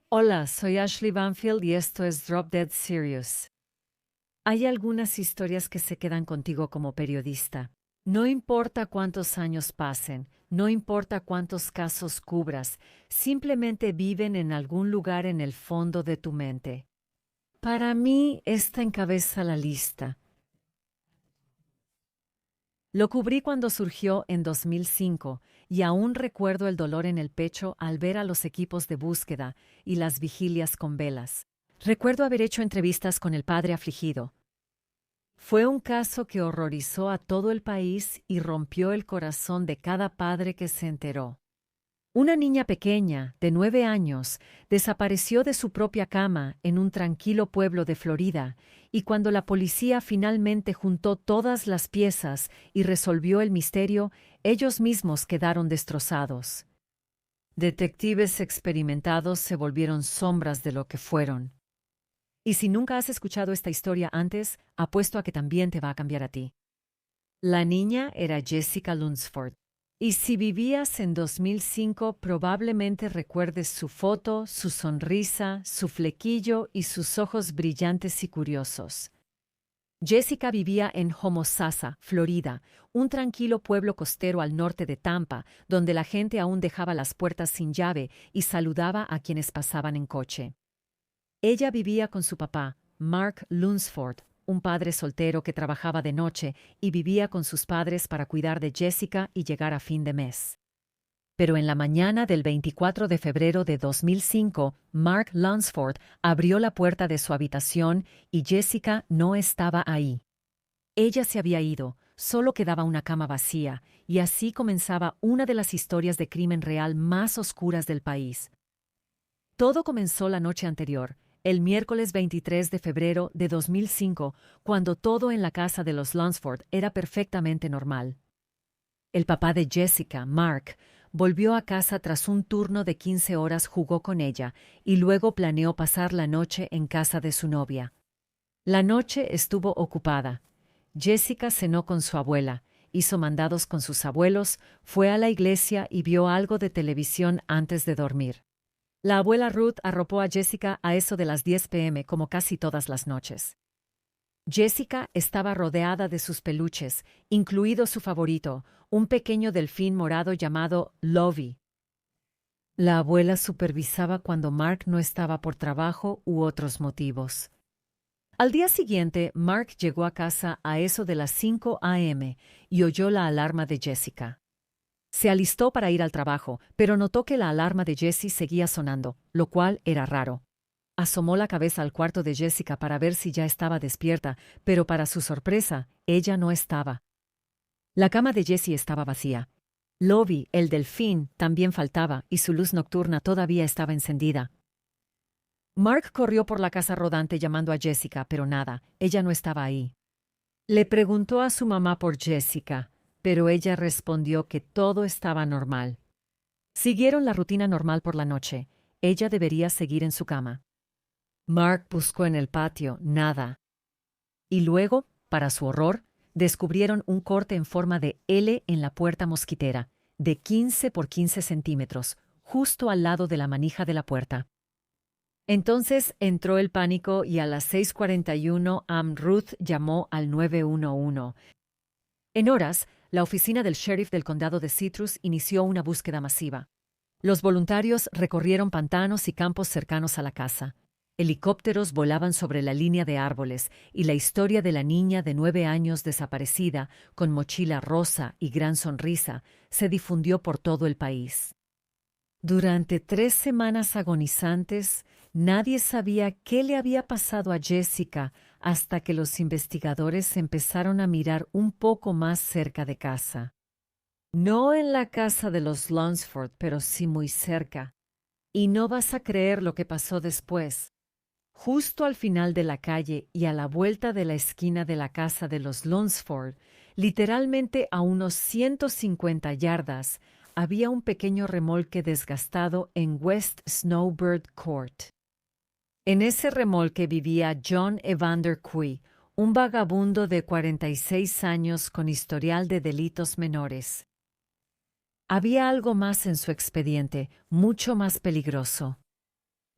Hola, soy Ashley Banfield y esto es Drop Dead Serious. Hay algunas historias que se quedan contigo como periodista. No importa cuántos años pasen, no importa cuántos casos cubras, simplemente viven en algún lugar en el fondo de tu mente. Para mí, esta encabeza la lista. Lo cubrí cuando surgió en 2005 y aún recuerdo el dolor en el pecho al ver a los equipos de búsqueda y las vigilias con velas. Recuerdo haber hecho entrevistas con el padre afligido. Fue un caso que horrorizó a todo el país y rompió el corazón de cada padre que se enteró. Una niña pequeña, de 9 años, desapareció de su propia cama en un tranquilo pueblo de Florida, y cuando la policía finalmente juntó todas las piezas y resolvió el misterio, ellos mismos quedaron destrozados. Detectives experimentados se volvieron sombras de lo que fueron. Y si nunca has escuchado esta historia antes, apuesto a que también te va a cambiar a ti. La niña era Jessica Lunsford. Y si vivías en 2005, probablemente recuerdes su foto, su sonrisa, su flequillo y sus ojos brillantes y curiosos. Jessica vivía en Homosassa, Florida, un tranquilo pueblo costero al norte de Tampa, donde la gente aún dejaba las puertas sin llave y saludaba a quienes pasaban en coche. Ella vivía con su papá, Mark Lunsford, un padre soltero que trabajaba de noche y vivía con sus padres para cuidar de Jessica y llegar a fin de mes. Pero en la mañana del 24 de febrero de 2005, Mark Lunsford abrió la puerta de su habitación y Jessica no estaba ahí. Ella se había ido, solo quedaba una cama vacía, y así comenzaba una de las historias de crimen real más oscuras del país. Todo comenzó la noche anterior, el miércoles 23 de febrero de 2005, cuando todo en la casa de los Lunsford era perfectamente normal. El papá de Jessica, Mark, volvió a casa tras un turno de 15 horas, jugó con ella y luego planeó pasar la noche en casa de su novia. La noche estuvo ocupada. Jessica cenó con su abuela, hizo mandados con sus abuelos, fue a la iglesia y vio algo de televisión antes de dormir. La abuela Ruth arropó a Jessica a eso de las 10 p.m. como casi todas las noches. Jessica estaba rodeada de sus peluches, incluido su favorito, un pequeño delfín morado llamado Lovey. La abuela supervisaba cuando Mark no estaba por trabajo u otros motivos. Al día siguiente, Mark llegó a casa a eso de las 5 a.m. y oyó la alarma de Jessica. Se alistó para ir al trabajo, pero notó que la alarma de Jessie seguía sonando, lo cual era raro. Asomó la cabeza al cuarto de Jessica para ver si ya estaba despierta, pero para su sorpresa, ella no estaba. La cama de Jessie estaba vacía. Lovey, el delfín, también faltaba y su luz nocturna todavía estaba encendida. Mark corrió por la casa rodante llamando a Jessica, pero nada, ella no estaba ahí. Le preguntó a su mamá por Jessica, pero ella respondió que todo estaba normal. Siguieron la rutina normal por la noche. Ella debería seguir en su cama. Mark buscó en el patio, nada. Y luego, para su horror, descubrieron un corte en forma de L en la puerta mosquitera, de 15 por 15 centímetros, justo al lado de la manija de la puerta. Entonces entró el pánico y a las 6:41 Ruth llamó al 911. En horas, la oficina del sheriff del condado de Citrus inició una búsqueda masiva. Los voluntarios recorrieron pantanos y campos cercanos a la casa. Helicópteros volaban sobre la línea de árboles y la historia de la niña de 9 años desaparecida, con mochila rosa y gran sonrisa, se difundió por todo el país. Durante 3 semanas agonizantes, nadie sabía qué le había pasado a Jessica hasta que los investigadores empezaron a mirar un poco más cerca de casa. No en la casa de los Lunsford, pero sí muy cerca. Y no vas a creer lo que pasó después. Justo al final de la calle y a la vuelta de la esquina de la casa de los Lunsford, literalmente a unos 150 yardas, había un pequeño remolque desgastado en West Snowbird Court. En ese remolque vivía John Evander Cui, un vagabundo de 46 años con historial de delitos menores. Había algo más en su expediente, mucho más peligroso.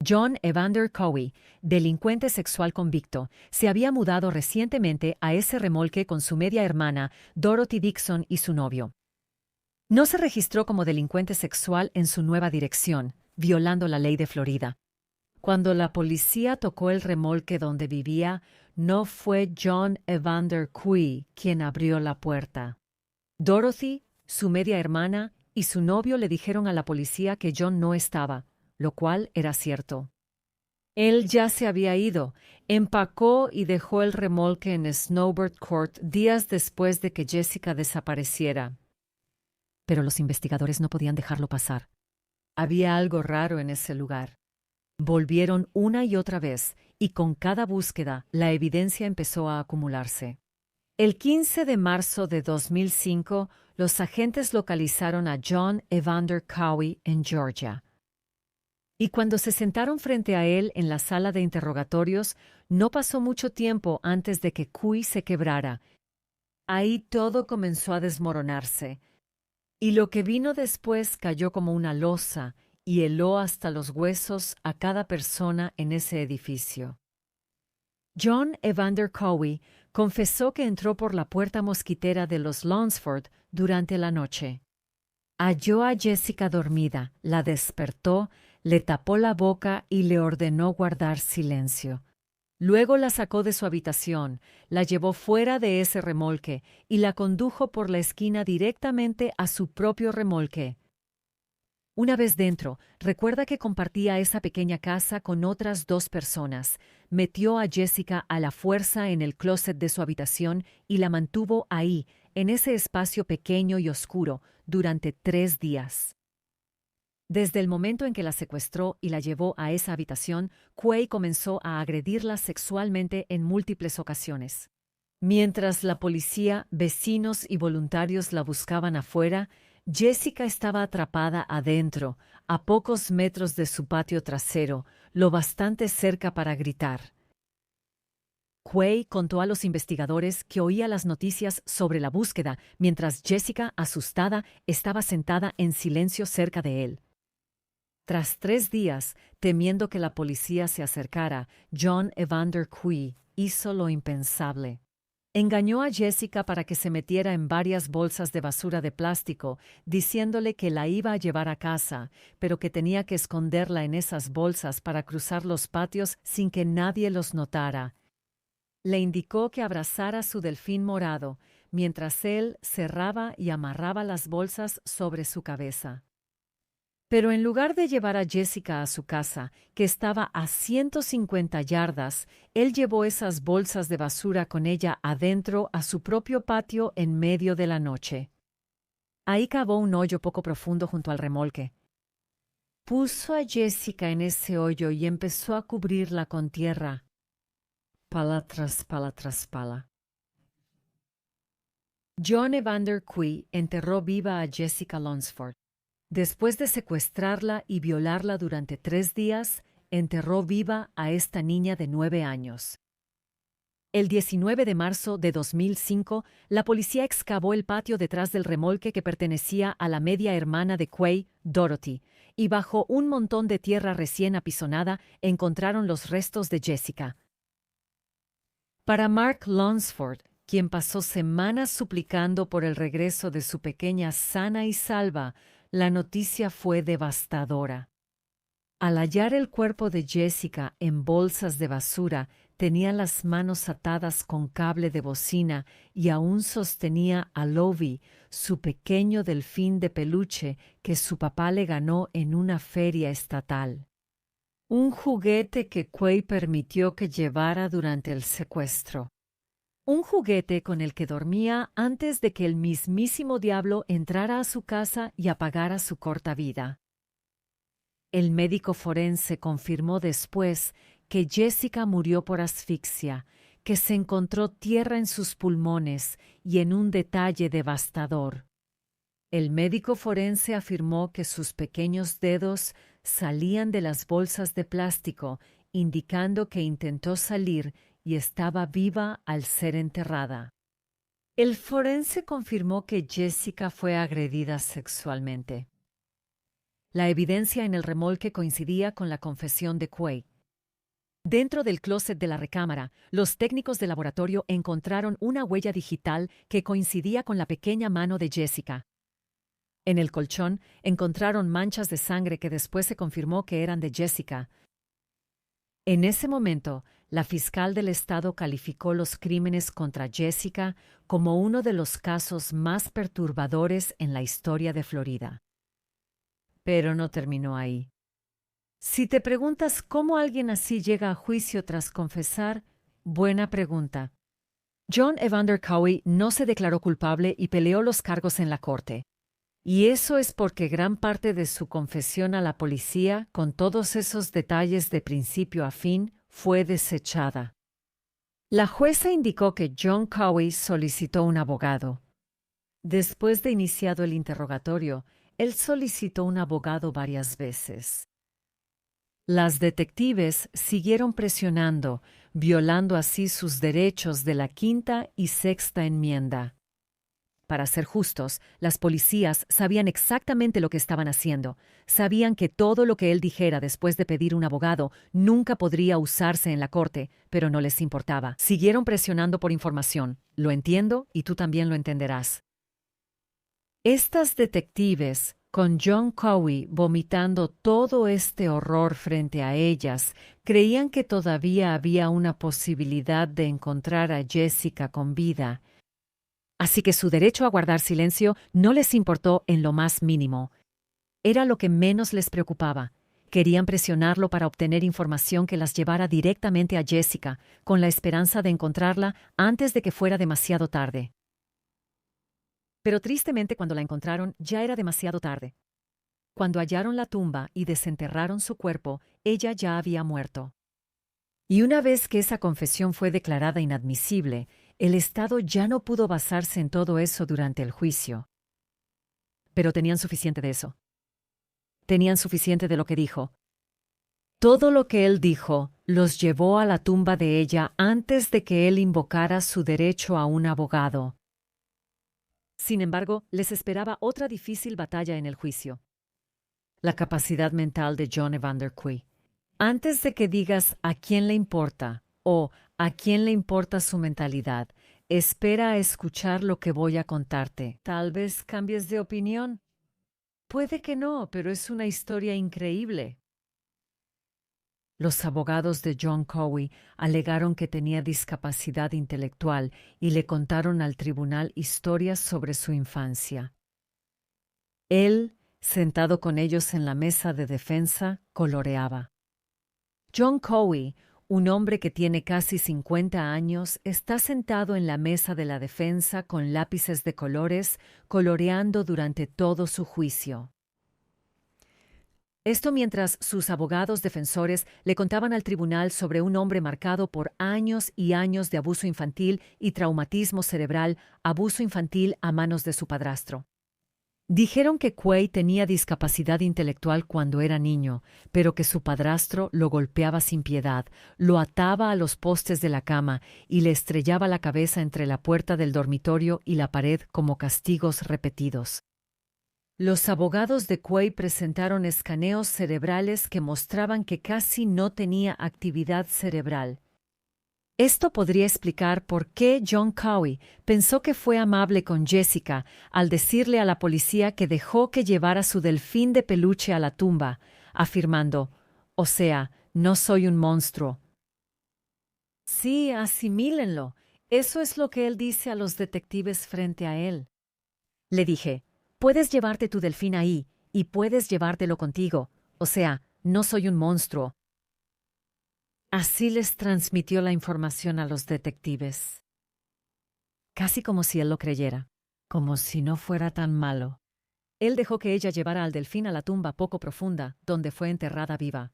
John Evander Cowie, delincuente sexual convicto, se había mudado recientemente a ese remolque con su media hermana, Dorothy Dixon, y su novio. No se registró como delincuente sexual en su nueva dirección, violando la ley de Florida. Cuando la policía tocó el remolque donde vivía, no fue John Evander Cowie quien abrió la puerta. Dorothy, su media hermana y su novio le dijeron a la policía que John no estaba, lo cual era cierto. Él ya se había ido, empacó y dejó el remolque en Snowbird Court días después de que Jessica desapareciera. Pero los investigadores no podían dejarlo pasar. Había algo raro en ese lugar. Volvieron una y otra vez, y con cada búsqueda la evidencia empezó a acumularse. El 15 de marzo de 2005, los agentes localizaron a John Evander Cowie en Georgia. Y cuando se sentaron frente a él en la sala de interrogatorios, no pasó mucho tiempo antes de que Cowie se quebrara. Ahí todo comenzó a desmoronarse, y lo que vino después cayó como una losa y heló hasta los huesos a cada persona en ese edificio. John Evander Cowie confesó que entró por la puerta mosquitera de los Lunsford durante la noche. Halló a Jessica dormida, la despertó, le tapó la boca y le ordenó guardar silencio. Luego la sacó de su habitación, la llevó fuera de ese remolque y la condujo por la esquina directamente a su propio remolque. Una vez dentro, recuerda que compartía esa pequeña casa con otras 2 personas. Metió a Jessica a la fuerza en el closet de su habitación y la mantuvo ahí, en ese espacio pequeño y oscuro, durante 3 días. Desde el momento en que la secuestró y la llevó a esa habitación, Cowie comenzó a agredirla sexualmente en múltiples ocasiones. Mientras la policía, vecinos y voluntarios la buscaban afuera, Jessica estaba atrapada adentro, a pocos metros de su patio trasero, lo bastante cerca para gritar. Cowie contó a los investigadores que oía las noticias sobre la búsqueda mientras Jessica, asustada, estaba sentada en silencio cerca de él. Tras 3 días, temiendo que la policía se acercara, John Evander Cowie hizo lo impensable. Engañó a Jessica para que se metiera en varias bolsas de basura de plástico, diciéndole que la iba a llevar a casa, pero que tenía que esconderla en esas bolsas para cruzar los patios sin que nadie los notara. Le indicó que abrazara su delfín morado, mientras él cerraba y amarraba las bolsas sobre su cabeza. Pero en lugar de llevar a Jessica a su casa, que estaba a 150 yardas, él llevó esas bolsas de basura con ella adentro a su propio patio en medio de la noche. Ahí cavó un hoyo poco profundo junto al remolque. Puso a Jessica en ese hoyo y empezó a cubrirla con tierra, pala tras pala tras pala. John Evander Cowie enterró viva a Jessica Lunsford. Después de secuestrarla y violarla durante 3 días, enterró viva a esta niña de 9 años. El 19 de marzo de 2005, la policía excavó el patio detrás del remolque que pertenecía a la media hermana de Cowie, Dorothy, y bajo un montón de tierra recién apisonada encontraron los restos de Jessica. Para Mark Lunsford, quien pasó semanas suplicando por el regreso de su pequeña sana y salva, la noticia fue devastadora. Al hallar el cuerpo de Jessica en bolsas de basura, tenía las manos atadas con cable de bocina y aún sostenía a Lovie, su pequeño delfín de peluche que su papá le ganó en una feria estatal. Un juguete que Cowie permitió que llevara durante el secuestro. Un juguete con el que dormía antes de que el mismísimo diablo entrara a su casa y apagara su corta vida. El médico forense confirmó después que Jessica murió por asfixia, que se encontró tierra en sus pulmones y en un detalle devastador. El médico forense afirmó que sus pequeños dedos salían de las bolsas de plástico, indicando que intentó salir y estaba viva al ser enterrada. El forense confirmó que Jessica fue agredida sexualmente. La evidencia en el remolque coincidía con la confesión de Quay. Dentro del closet de la recámara, los técnicos de laboratorio encontraron una huella digital que coincidía con la pequeña mano de Jessica. En el colchón encontraron manchas de sangre que después se confirmó que eran de Jessica. En ese momento, la fiscal del estado calificó los crímenes contra Jessica como uno de los casos más perturbadores en la historia de Florida. Pero no terminó ahí. Si te preguntas cómo alguien así llega a juicio tras confesar, buena pregunta. John Evander Cowie no se declaró culpable y peleó los cargos en la corte. Y eso es porque gran parte de su confesión a la policía, con todos esos detalles de principio a fin, fue desechada. La jueza indicó que John Cowie solicitó un abogado. Después de iniciado el interrogatorio, él solicitó un abogado varias veces. Las detectives siguieron presionando, violando así sus derechos de la Quinta y Sexta Enmienda. Para ser justos, las policías sabían exactamente lo que estaban haciendo. Sabían que todo lo que él dijera después de pedir un abogado nunca podría usarse en la corte, pero no les importaba. Siguieron presionando por información. Lo entiendo y tú también lo entenderás. Estas detectives, con John Cowie vomitando todo este horror frente a ellas, creían que todavía había una posibilidad de encontrar a Jessica con vida. Así que su derecho a guardar silencio no les importó en lo más mínimo. Era lo que menos les preocupaba. Querían presionarlo para obtener información que las llevara directamente a Jessica, con la esperanza de encontrarla antes de que fuera demasiado tarde. Pero tristemente cuando la encontraron ya era demasiado tarde. Cuando hallaron la tumba y desenterraron su cuerpo, ella ya había muerto. Y una vez que esa confesión fue declarada inadmisible, el Estado ya no pudo basarse en todo eso durante el juicio. Pero tenían suficiente de eso. Tenían suficiente de lo que dijo. Todo lo que él dijo los llevó a la tumba de ella antes de que él invocara su derecho a un abogado. Sin embargo, les esperaba otra difícil batalla en el juicio. La capacidad mental de John Evander Cowie. Antes de que digas a quién le importa o a quién le importa su mentalidad, espera a escuchar lo que voy a contarte. Tal vez cambies de opinión. Puede que no, pero es una historia increíble. Los abogados de John Cowie alegaron que tenía discapacidad intelectual y le contaron al tribunal historias sobre su infancia. Él, sentado con ellos en la mesa de defensa, coloreaba. John Cowie, un hombre que tiene casi 50 años, está sentado en la mesa de la defensa con lápices de colores, coloreando durante todo su juicio. Esto mientras sus abogados defensores le contaban al tribunal sobre un hombre marcado por años y años de abuso infantil y traumatismo cerebral, abuso infantil a manos de su padrastro. Dijeron que Cowie tenía discapacidad intelectual cuando era niño, pero que su padrastro lo golpeaba sin piedad, lo ataba a los postes de la cama y le estrellaba la cabeza entre la puerta del dormitorio y la pared como castigos repetidos. Los abogados de Cowie presentaron escaneos cerebrales que mostraban que casi no tenía actividad cerebral. Esto podría explicar por qué John Cowie pensó que fue amable con Jessica al decirle a la policía que dejó que llevara su delfín de peluche a la tumba, afirmando, o sea, no soy un monstruo. Sí, asimílenlo. Eso es lo que él dice a los detectives frente a él. Le dije, puedes llevarte tu delfín ahí y puedes llevártelo contigo, o sea, no soy un monstruo. Así les transmitió la información a los detectives. Casi como si él lo creyera, como si no fuera tan malo. Él dejó que ella llevara al delfín a la tumba poco profunda, donde fue enterrada viva.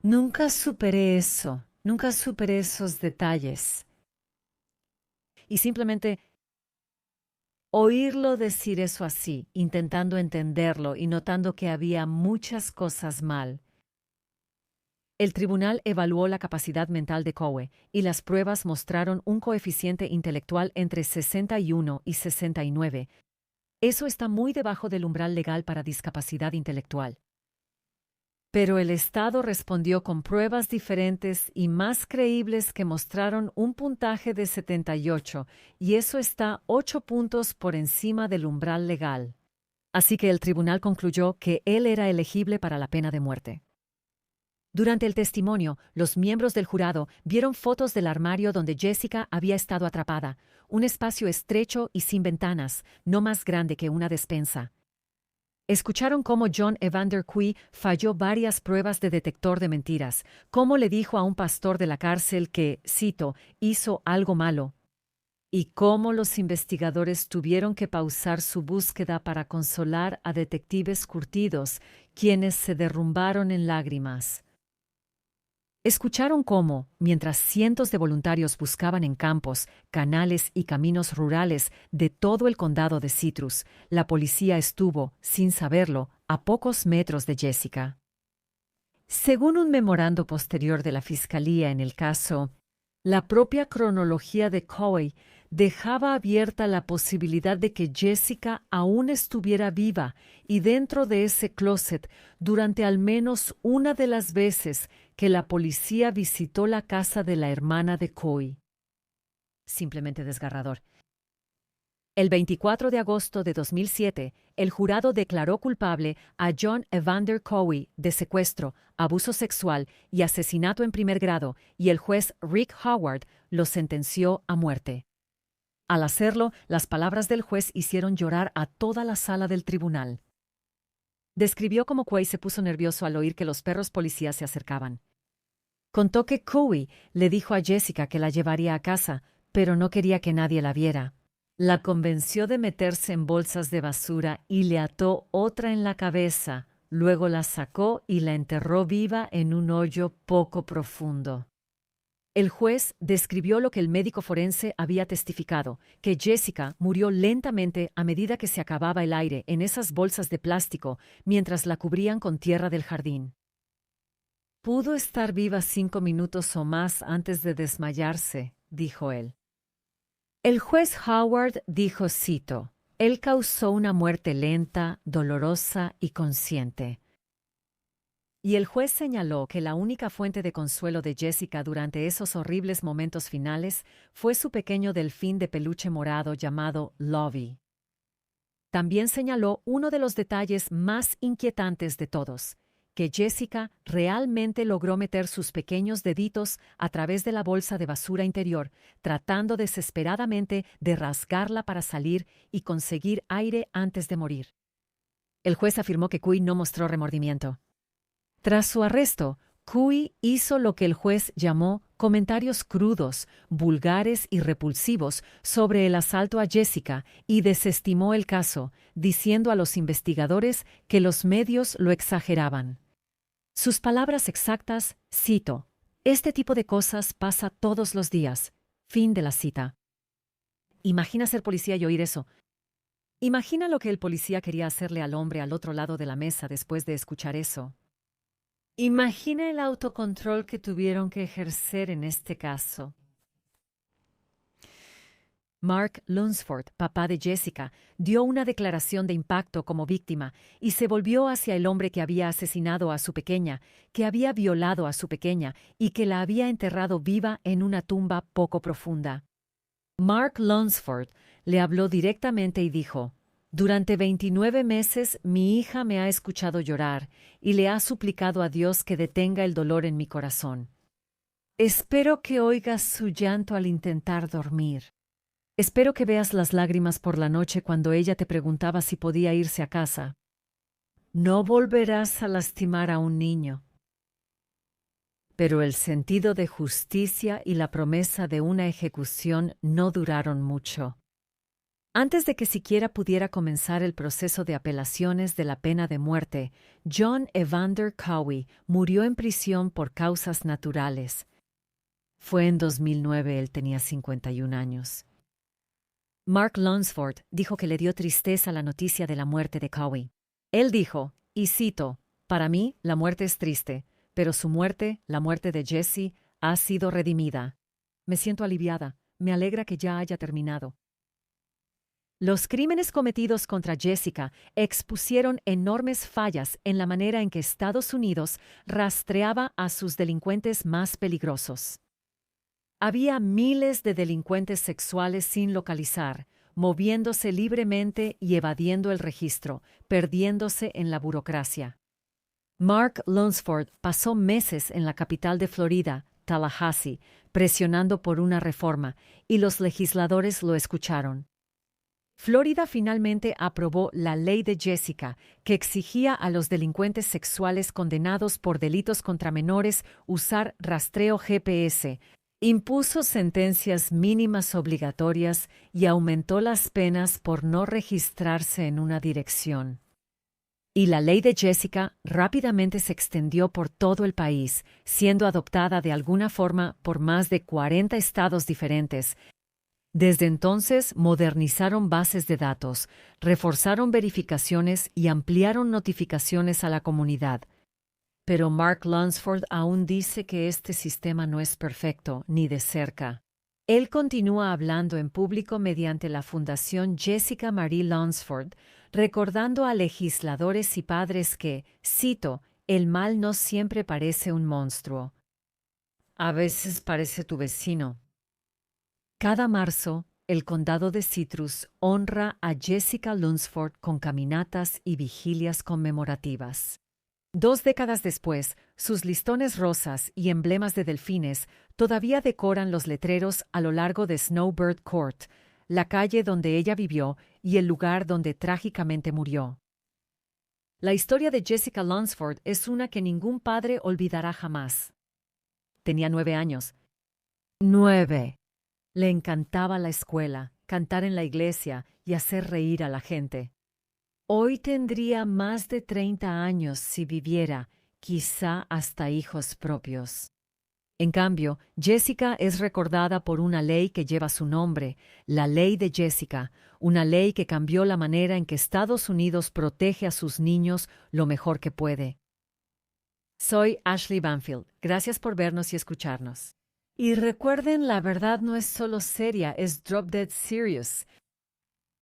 Nunca superé eso, nunca superé esos detalles. Y simplemente oírlo decir eso así, intentando entenderlo y notando que había muchas cosas mal. El tribunal evaluó la capacidad mental de Cowie y las pruebas mostraron un coeficiente intelectual entre 61 y 69. Eso está muy debajo del umbral legal para discapacidad intelectual. Pero el Estado respondió con pruebas diferentes y más creíbles que mostraron un puntaje de 78, y eso está 8 puntos por encima del umbral legal. Así que el tribunal concluyó que él era elegible para la pena de muerte. Durante el testimonio, los miembros del jurado vieron fotos del armario donde Jessica había estado atrapada, un espacio estrecho y sin ventanas, no más grande que una despensa. Escucharon cómo John Evander Cui falló varias pruebas de detector de mentiras, cómo le dijo a un pastor de la cárcel que, cito, hizo algo malo, y cómo los investigadores tuvieron que pausar su búsqueda para consolar a detectives curtidos, quienes se derrumbaron en lágrimas. Escucharon cómo, mientras cientos de voluntarios buscaban en campos, canales y caminos rurales de todo el condado de Citrus, la policía estuvo, sin saberlo, a pocos metros de Jessica. Según un memorando posterior de la Fiscalía en el caso, la propia cronología de Cowie dejaba abierta la posibilidad de que Jessica aún estuviera viva y dentro de ese closet durante al menos una de las veces que la policía visitó la casa de la hermana de Cowie. Simplemente desgarrador. El 24 de agosto de 2007, el jurado declaró culpable a John Evander Cowie de secuestro, abuso sexual y asesinato en primer grado, y el juez Rick Howard lo sentenció a muerte. Al hacerlo, las palabras del juez hicieron llorar a toda la sala del tribunal. Describió cómo Cowie se puso nervioso al oír que los perros policías se acercaban. Contó que Cowie le dijo a Jessica que la llevaría a casa, pero no quería que nadie la viera. La convenció de meterse en bolsas de basura y le ató otra en la cabeza. Luego la sacó y la enterró viva en un hoyo poco profundo. El juez describió lo que el médico forense había testificado, que Jessica murió lentamente a medida que se acababa el aire en esas bolsas de plástico mientras la cubrían con tierra del jardín. Pudo estar viva 5 minutos o más antes de desmayarse, dijo él. El juez Howard dijo, cito, él causó una muerte lenta, dolorosa y consciente. Y el juez señaló que la única fuente de consuelo de Jessica durante esos horribles momentos finales fue su pequeño delfín de peluche morado llamado Lovey. También señaló uno de los detalles más inquietantes de todos, que Jessica realmente logró meter sus pequeños deditos a través de la bolsa de basura interior, tratando desesperadamente de rasgarla para salir y conseguir aire antes de morir. El juez afirmó que Cowie no mostró remordimiento. Tras su arresto, Cowie hizo lo que el juez llamó comentarios crudos, vulgares y repulsivos sobre el asalto a Jessica y desestimó el caso, diciendo a los investigadores que los medios lo exageraban. Sus palabras exactas, cito, este tipo de cosas pasa todos los días. Fin de la cita. Imagina ser policía y oír eso. Imagina lo que el policía quería hacerle al hombre al otro lado de la mesa después de escuchar eso. Imagina el autocontrol que tuvieron que ejercer en este caso. Mark Lunsford, papá de Jessica, dio una declaración de impacto como víctima y se volvió hacia el hombre que había asesinado a su pequeña, que había violado a su pequeña y que la había enterrado viva en una tumba poco profunda. Mark Lunsford le habló directamente y dijo, durante 29 meses mi hija me ha escuchado llorar y le ha suplicado a Dios que detenga el dolor en mi corazón. Espero que oigas su llanto al intentar dormir. Espero que veas las lágrimas por la noche cuando ella te preguntaba si podía irse a casa. No volverás a lastimar a un niño. Pero el sentido de justicia y la promesa de una ejecución no duraron mucho. Antes de que siquiera pudiera comenzar el proceso de apelaciones de la pena de muerte, John Evander Cowie murió en prisión por causas naturales. Fue en 2009, él tenía 51 años. Mark Lunsford dijo que le dio tristeza la noticia de la muerte de Cowie. Él dijo, y cito, para mí la muerte es triste, pero su muerte, la muerte de Jessie, ha sido redimida. Me siento aliviada, me alegra que ya haya terminado. Los crímenes cometidos contra Jessica expusieron enormes fallas en la manera en que Estados Unidos rastreaba a sus delincuentes más peligrosos. Había miles de delincuentes sexuales sin localizar, moviéndose libremente y evadiendo el registro, perdiéndose en la burocracia. Mark Lunsford pasó meses en la capital de Florida, Tallahassee, presionando por una reforma, y los legisladores lo escucharon. Florida finalmente aprobó la Ley de Jessica, que exigía a los delincuentes sexuales condenados por delitos contra menores usar rastreo GPS, impuso sentencias mínimas obligatorias y aumentó las penas por no registrarse en una dirección. Y la Ley de Jessica rápidamente se extendió por todo el país, siendo adoptada de alguna forma por más de 40 estados diferentes. Desde entonces modernizaron bases de datos, reforzaron verificaciones y ampliaron notificaciones a la comunidad. Pero Mark Lunsford aún dice que este sistema no es perfecto, ni de cerca. Él continúa hablando en público mediante la Fundación Jessica Marie Lunsford, recordando a legisladores y padres que, cito, el mal no siempre parece un monstruo. A veces parece tu vecino. Cada marzo, el condado de Citrus honra a Jessica Lunsford con caminatas y vigilias conmemorativas. 2 décadas después, sus listones rosas y emblemas de delfines todavía decoran los letreros a lo largo de Snowbird Court, la calle donde ella vivió y el lugar donde trágicamente murió. La historia de Jessica Lunsford es una que ningún padre olvidará jamás. Tenía 9 años. 9. Le encantaba la escuela, cantar en la iglesia y hacer reír a la gente. Hoy tendría más de 30 años si viviera, quizá hasta hijos propios. En cambio, Jessica es recordada por una ley que lleva su nombre, la Ley de Jessica, una ley que cambió la manera en que Estados Unidos protege a sus niños lo mejor que puede. Soy Ashley Banfield. Gracias por vernos y escucharnos. Y recuerden, la verdad no es solo seria, es drop dead serious.